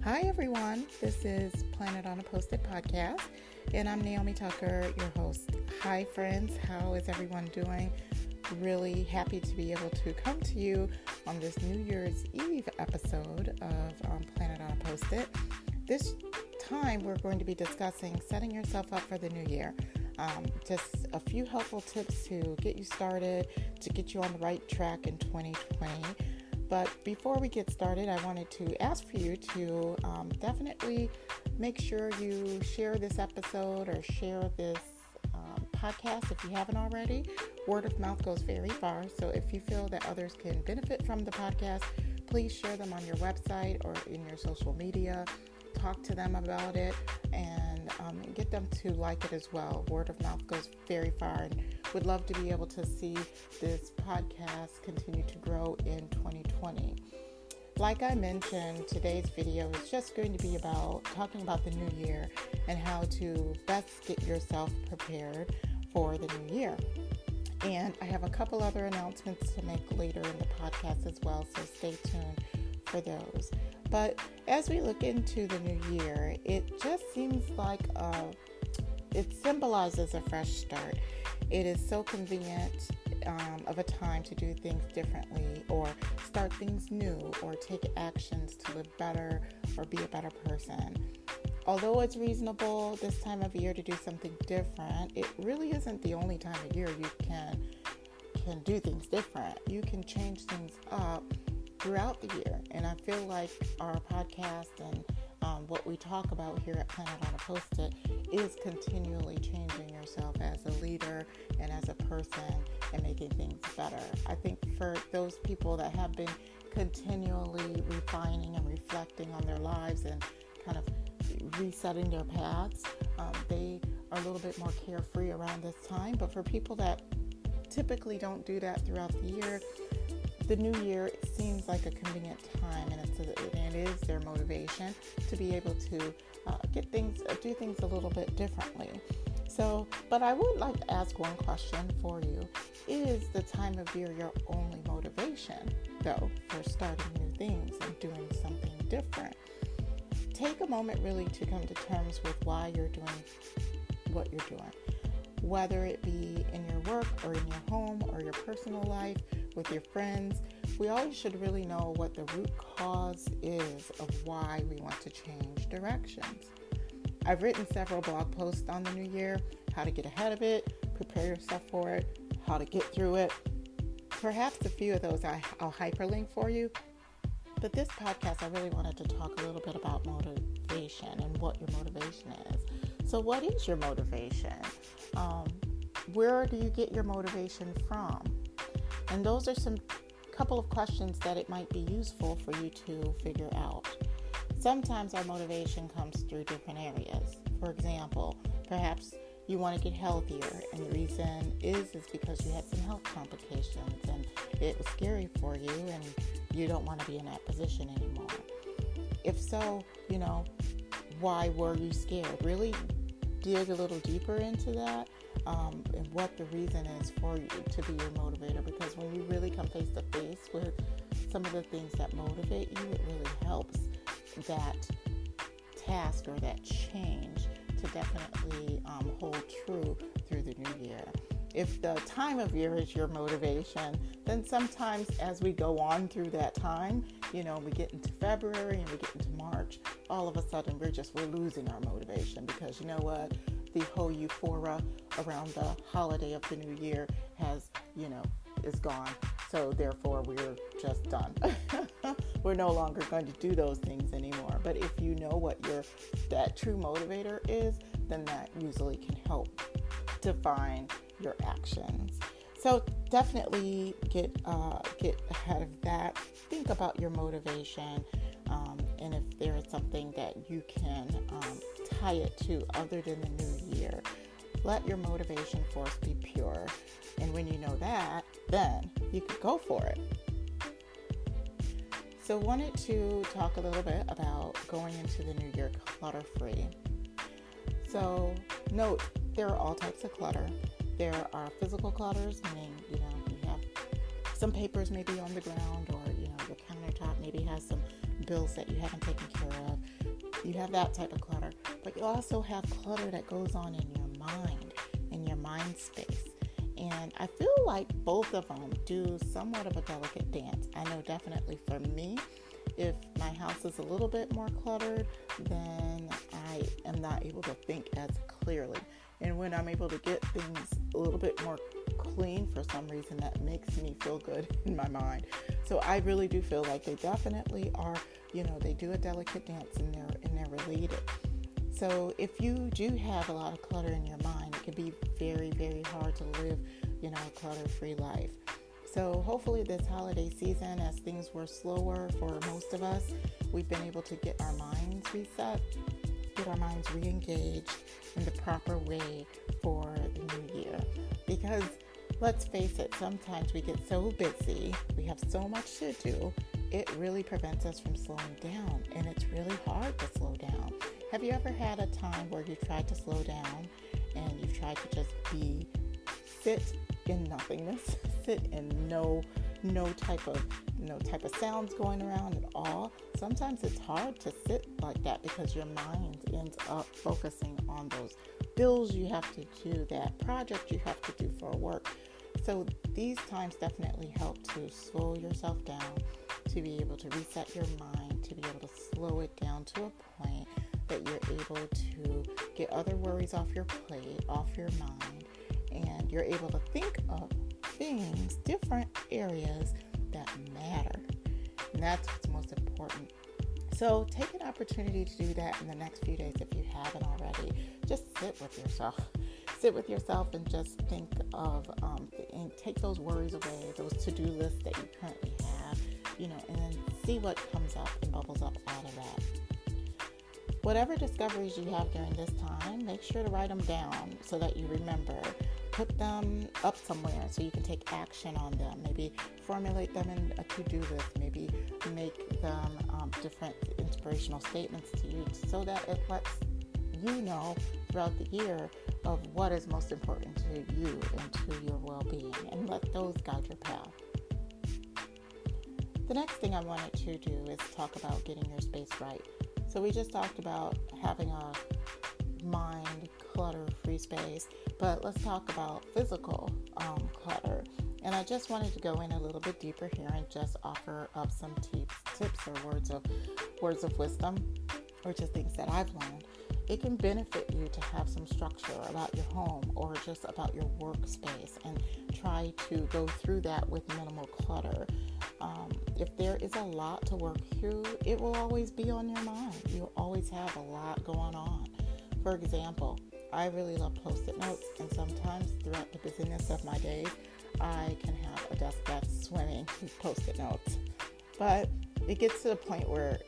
Hi everyone, this is Planitonapostit podcast, and I'm Naomi Tucker, your host. Hi friends, how is everyone doing? Really happy to be able to come to you on this New Year's Eve episode of Planitonapostit. This time we're going to be discussing setting yourself up for the new year. Just a few helpful tips to get you started, to get you on the right track in 2020. But before we get started, I wanted to ask for you to definitely make sure you share this episode or share this podcast if you haven't already. Word of mouth goes very far. So if you feel that others can benefit from the podcast, please share them on your website or in your social media. Talk to them about it and get them to like it as well. Word of mouth goes very far, and would love to be able to see this podcast continue to grow in 2020. Like I mentioned, today's video is just going to be about talking about the new year and how to best get yourself prepared for the new year. And I have a couple other announcements to make later in the podcast as well, so stay tuned for those. But as we look into the new year, it just seems like it symbolizes a fresh start. It is so convenient of a time to do things differently or start things new or take actions to live better or be a better person. Although it's reasonable this time of year to do something different, it really isn't the only time of year you can do things different. You can change things up throughout the year, and I feel like our podcast and what we talk about here at Planitonapostit is continually changing yourself as a leader and as a person and making things better. I think for those people that have been continually refining and reflecting on their lives and kind of resetting their paths, they are a little bit more carefree around this time. But for people that typically don't do that throughout the year, the new year seems like a convenient time, and it is their motivation to be able to do things a little bit differently. So, but I would like to ask one question for you. Is the time of year your only motivation, though, for starting new things and doing something different? Take a moment really to come to terms with why you're doing what you're doing, whether it be in your work or in your home or your personal life, with your friends. We always should really know what the root cause is of why we want to change directions. I've written several blog posts on the new year, how to get ahead of it, prepare yourself for it, how to get through it. Perhaps a few of those I'll hyperlink for you. But this podcast, I really wanted to talk a little bit about motivation and what your motivation is. So what is your motivation? Where do you get your motivation from? And those are some couple of questions that it might be useful for you to figure out. Sometimes our motivation comes through different areas. For example, perhaps you want to get healthier, and the reason is because you had some health complications and it was scary for you and you don't want to be in that position anymore. If so, why were you scared? Really dig a little deeper into that. And what the reason is for you to be your motivator, because when you really come face to face with some of the things that motivate you, it really helps that task or that change to definitely hold true through the new year. If the time of year is your motivation, then sometimes as we go on through that time, we get into February and we get into March, all of a sudden we're losing our motivation, because you know what? The whole euphoria around the holiday of the new year is gone. So therefore we're just done. We're no longer going to do those things anymore. But if you know what that true motivator is, then that usually can help define your actions. So definitely get ahead of that. Think about your motivation, and if there is something that you can tie it to other than the new year. Let your motivation force be pure. And when you know that, then you could go for it. So wanted to talk a little bit about going into the new year clutter-free. So note, there are all types of clutter. There are physical clutters, meaning, you have some papers maybe on the ground, or, your countertop maybe has some bills that you haven't taken care of. You have that type of clutter. But you also have clutter that goes on in your mind space. And I feel like both of them do somewhat of a delicate dance. I know definitely for me, if my house is a little bit more cluttered, then I am not able to think as clearly. And when I'm able to get things a little bit more clean, for some reason, that makes me feel good in my mind. So I really do feel like they definitely are, they do a delicate dance and they're related. So if you do have a lot of clutter in your mind, it can be very, very hard to live, a clutter-free life. So hopefully this holiday season, as things were slower for most of us, we've been able to get our minds reset, get our minds re-engaged in the proper way for the new year. Because let's face it, sometimes we get so busy, we have so much to do, it really prevents us from slowing down, and it's really hard to slow down. Have you ever had a time where you tried to slow down and you've tried to just sit in nothingness, sit in no type of sounds going around at all? Sometimes it's hard to sit like that because your mind ends up focusing on those bills you have to do, that project you have to do for work. So these times definitely help to slow yourself down, to be able to reset your mind, to be able to slow it down to a point that you're able to get other worries off your plate, off your mind, and you're able to think of things, different areas that matter. And that's what's most important. So take an opportunity to do that in the next few days if you haven't already. Just sit with yourself. Sit with yourself and just think of, and take those worries away, those to-do lists that you currently have, and then see what comes up and bubbles up out of that. Whatever discoveries you have during this time, make sure to write them down so that you remember. Put them up somewhere so you can take action on them. Maybe formulate them in a to-do list. Maybe make them different inspirational statements to you so that it lets you know throughout the year of what is most important to you and to your well-being, and let those guide your path. The next thing I wanted to do is talk about getting your space right. So we just talked about having a mind clutter-free space, but let's talk about physical clutter. And I just wanted to go in a little bit deeper here and just offer up some tips or words of wisdom, or just things that I've learned. It can benefit you to have some structure about your home or just about your workspace, and try to go through that with minimal clutter. If there is a lot to work through, it will always be on your mind. You'll always have a lot going on. For example, I really love Post-it notes, and sometimes throughout the busyness of my days, I can have a desk that's swimming with Post-it notes. But it gets to the point where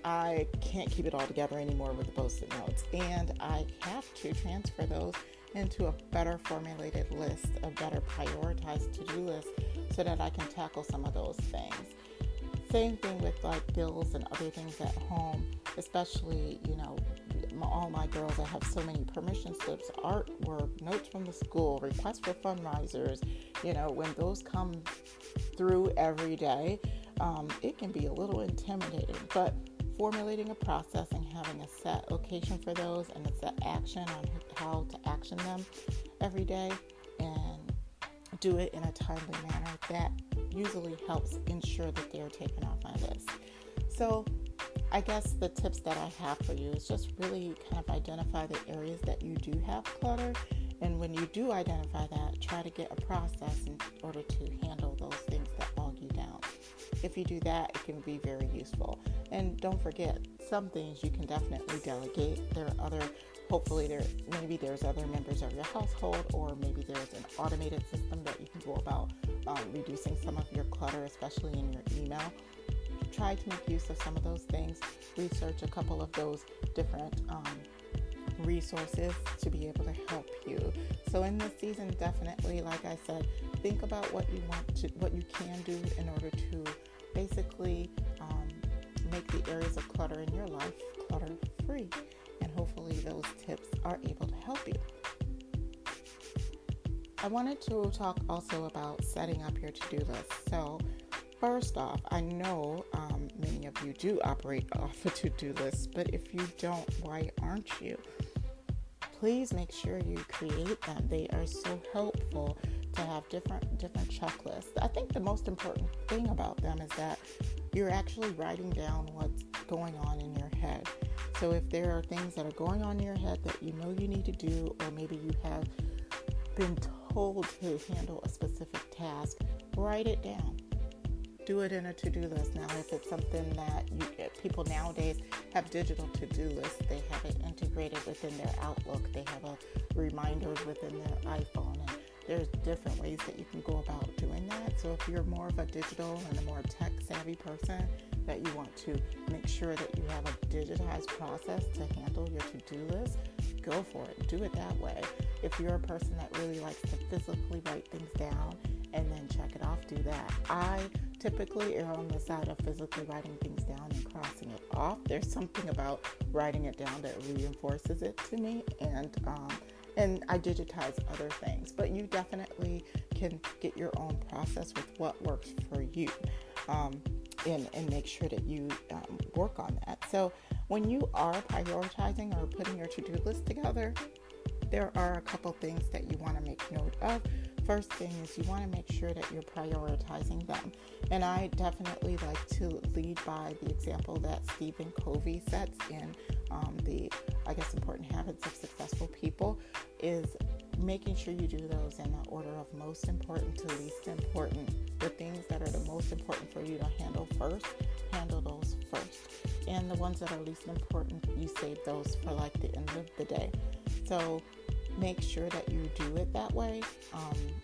I can't keep it all together anymore with the Post-it notes, and I have to transfer those into a better formulated list, a better prioritized to-do list, so that I can tackle some of those things. Same thing with like bills and other things at home, especially, all my girls, I have so many permission slips, artwork, notes from the school, requests for fundraisers. When those come through every day, it can be a little intimidating, but formulating a process and having a set location for those and a set action on how to action them every day and do it in a timely manner, that usually helps ensure that they're taken off my list. So I guess the tips that I have for you is just really kind of identify the areas that you do have clutter, and when you do identify that, try to get a process in order to handle those things that bog you down. If you do that, it can be very useful. And don't forget, some things you can definitely delegate. Hopefully there's other members of your household, or maybe there's an automated system that you can go about reducing some of your clutter, especially in your email. Try to make use of some of those things. Research a couple of those different resources to be able to help you. So in this season, definitely, like I said, think about what you can do in order to basically make the areas of clutter in your life clutter-free. And hopefully those tips are able to help you. I wanted to talk also about setting up your to-do list. So First off, I know many of you do operate off a to-do list, but if you don't, why aren't you? Please make sure you create them. They are so helpful to have different checklists. I think the most important thing about them is that you're actually writing down what's going on in your head. So if there are things that are going on in your head that you know you need to do, or maybe you have been told to handle a specific task, write it down. Do it in a to-do list. Now, if it's something that people nowadays have digital to-do lists, they have it integrated within their Outlook. They have reminders within their iPhone, and there's different ways that you can go about doing that. So if you're more of a digital and a more tech-savvy person, that you want to make sure that you have a digitized process to handle your to-do list, go for it. Do it that way. If you're a person that really likes to physically write things down and then check it off, do that. I typically err on the side of physically writing things down and crossing it off. There's something about writing it down that reinforces it to me, and I digitize other things. But you definitely can get your own process with what works for you, and make sure that you work on that. So when you are prioritizing or putting your to-do list together, there are a couple things that you want to make note of. First thing is you want to make sure that you're prioritizing them. And I definitely like to lead by the example that Stephen Covey sets in the Important Habits of Successful People, is making sure you do those in the order of most important to least important. The things that are the most important for you to handle first, handle those first. And the ones that are least important, you save those for like the end of the day. So make sure that you do it that way.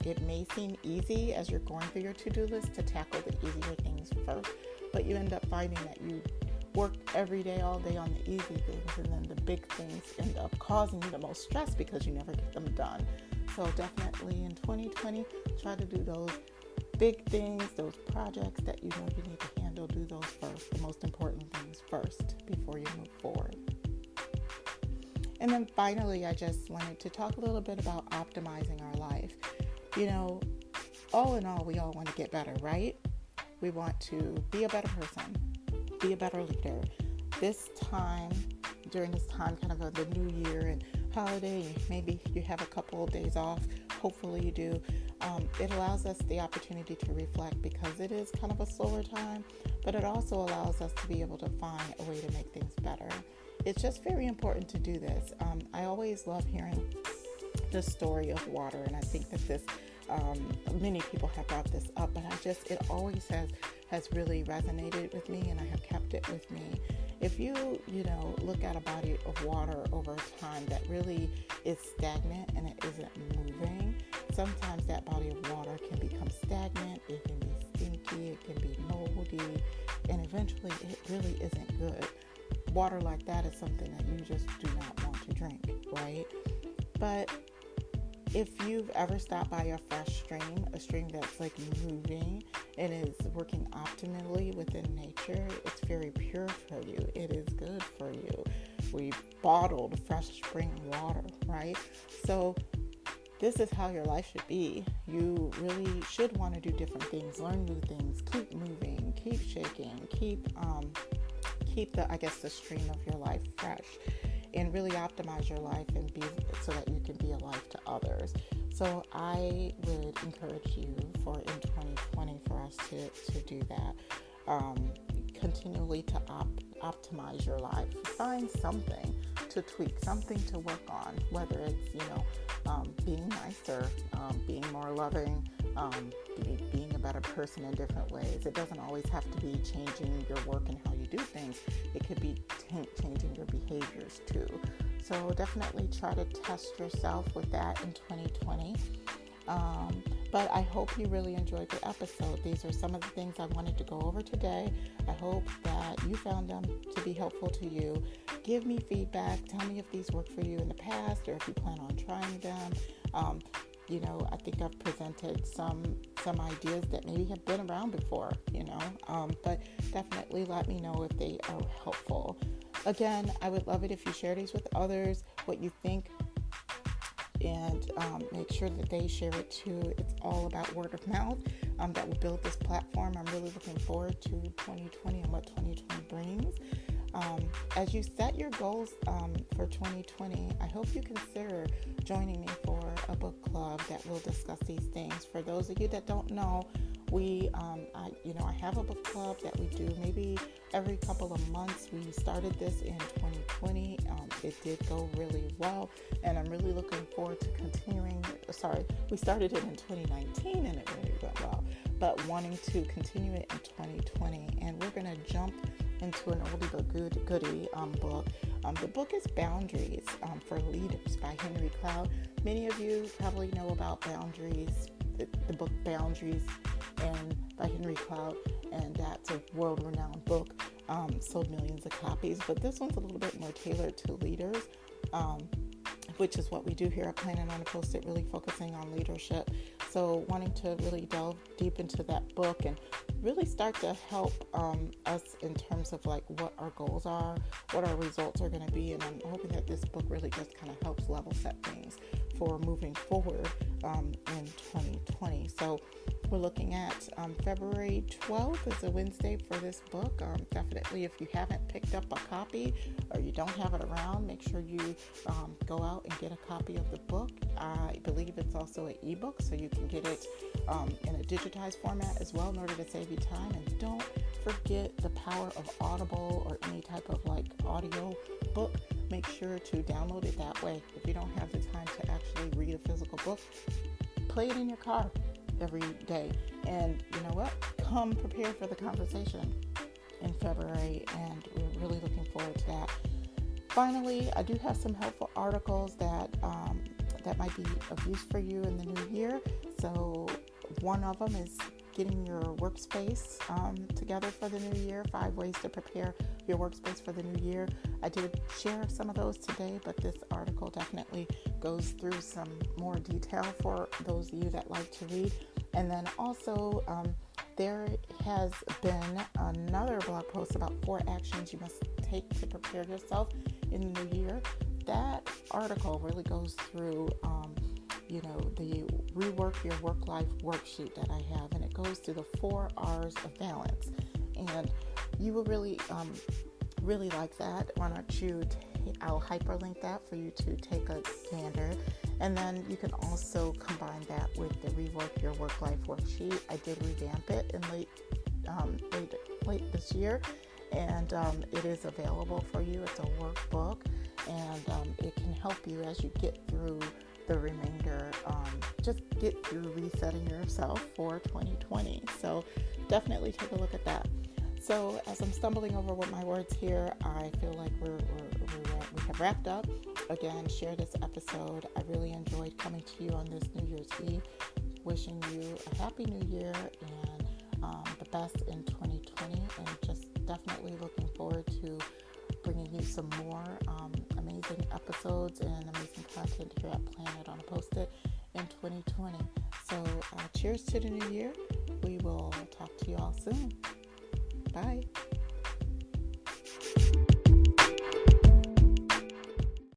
It may seem easy as you're going through your to-do list to tackle the easier things first, but you end up finding that you work every day, all day on the easy things, and then the big things end up causing you the most stress because you never get them done. So definitely in 2020, try to do those big things, those projects that you know you need to handle. Do those first, the most important things first before you move forward. And then finally, I just wanted to talk a little bit about optimizing our life. All in all, we all want to get better, right? We want to be a better person, be a better leader. During this time, kind of the new year and holiday, maybe you have a couple of days off. Hopefully you do. It allows us the opportunity to reflect because it is kind of a slower time, but it also allows us to be able to find a way to make things better. It's just very important to do this. I always love hearing the story of water, and I think that many people have brought this up, but it always has really resonated with me, and I have kept it with me. If you look at a body of water over time that really is stagnant and it isn't moving, sometimes that body of water can become stagnant, it can be stinky, it can be moldy, and eventually it really isn't good. Water like that is something that you just do not want to drink, right? But if you've ever stopped by a fresh stream, a stream that's like moving and is working optimally within nature, it's very pure for you. It is good for you. We bottled fresh spring water, right? So this is how your life should be. You really should want to do different things, learn new things, keep moving, keep shaking, keep the stream of your life fresh, and really optimize your life and be so that you can be a life to others. So I would encourage you in 2020 for us to do that. Continually to optimize your life. Find something to tweak, something to work on, whether it's being nicer, being more loving, being a better person in different ways. It doesn't always have to be changing your work and how you do things. It could be changing your behaviors too. So definitely try to test yourself with that in 2020. But I hope you really enjoyed the episode. These are some of the things I wanted to go over today. I hope that you found them to be helpful to you. Give me feedback. Tell me if these worked for you in the past or if you plan on trying them. I think I've presented some ideas that maybe have been around before, but definitely let me know if they are helpful. Again, I would love it if you share these with others, what you think and make sure that they share it too. It's all about word of mouth that will build this platform. I'm really looking forward to 2020 and what 2020 brings. As you set your goals for 2020, I hope you consider joining me for a book club that will discuss these things. For those of you that don't know, I have a book club that we do maybe every couple of months. We started this in 2020. It did go really well, and I'm really looking forward to continuing. We started it in 2019, and it really went well, but wanting to continue it in 2020. And we're going to jump into an oldie but goodie book. The book is Boundaries for Leaders by Henry Cloud. Many of you probably know about Boundaries, the book Boundaries by Henry Cloud, and that's a world-renowned book, sold millions of copies. But this one's a little bit more tailored to leaders, which is what we do here at Planitonapostit, really focusing on leadership. So wanting to really delve deep into that book and really start to help us in terms of like what our goals are, what our results are going to be. And I'm hoping that this book really just kind of helps level set things for moving forward in 2020. So we're looking at February 12th is a Wednesday for this book. Definitely, if you haven't picked up a copy or you don't have it around, make sure you go out and get a copy of the book. I believe it's also an ebook, so you can get it in a digitized format as well in order to save you time. And don't forget the power of Audible or any type of like audio book. Make sure to download it that way. If you don't have the time to actually read a physical book, play it in your car every day. And you know what? Come prepared for the conversation in February, and we're really looking forward to that. Finally, I do have some helpful articles that might be of use for you in the new year. So one of them is getting your workspace together for the new year, 5 ways to prepare your workspace for the new year. I did share some of those today, but this article definitely goes through some more detail for those of you that like to read. And then also there has been another blog post about 4 actions you must take to prepare yourself in the new year. That article really goes through the Rework Your Work Life worksheet that I have, and it goes through the 4 R's of balance. And you will really like that. Why don't you I'll hyperlink that for you to take a gander. And then you can also combine that with the Rework Your Work Life worksheet. I did revamp it in late this year, and it is available for you. It's a workbook, and it can help you as you get through the remainder, just get through resetting yourself for 2020. So definitely take a look at that. So as I'm stumbling over with my words here, I feel like we have wrapped up. Again, share this episode. I really enjoyed coming to you on this New Year's Eve. Wishing you a happy new year and the best in 2020. And just definitely looking forward to bringing you some more amazing episodes and amazing content here at Planitonapostit in 2020. So cheers to the new year. We will talk to you all soon. Bye.